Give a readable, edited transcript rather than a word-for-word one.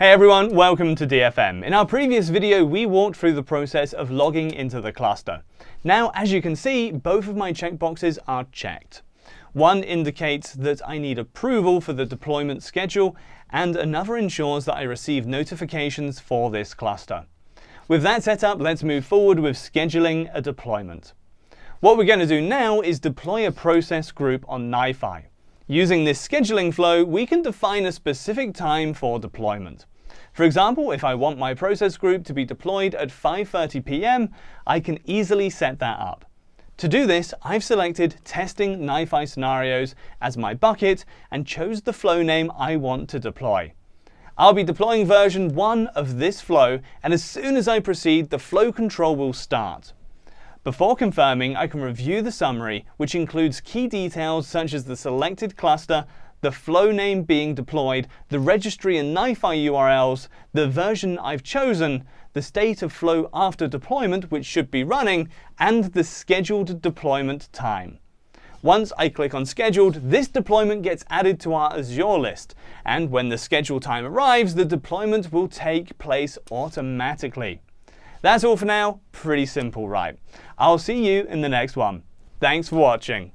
Hey everyone, welcome to DFM. In our previous video, we walked through the process of logging into the cluster. Now, as you can see, both of my checkboxes are checked. One indicates that I need approval for the deployment schedule, and another ensures that I receive notifications for this cluster. With that set up, let's move forward with scheduling a deployment. What we're going to do now is deploy a process group on NiFi. Using this scheduling flow, we can define a specific time for deployment. For example, if I want my process group to be deployed at 5:30 p.m., I can easily set that up. To do this, I've selected Testing NiFi Scenarios as my bucket and chose the flow name I want to deploy. I'll be deploying version 1 of this flow, and as soon as I proceed, the flow control will start. Before confirming, I can review the summary, which includes key details such as the selected cluster, the flow name being deployed, the registry and NiFi URLs, the version I've chosen, the state of flow after deployment, which should be running, and the scheduled deployment time. Once I click on Scheduled, this deployment gets added to our Azure list, and when the schedule time arrives, the deployment will take place automatically. That's all for now. Pretty simple, right? I'll see you in the next one. Thanks for watching.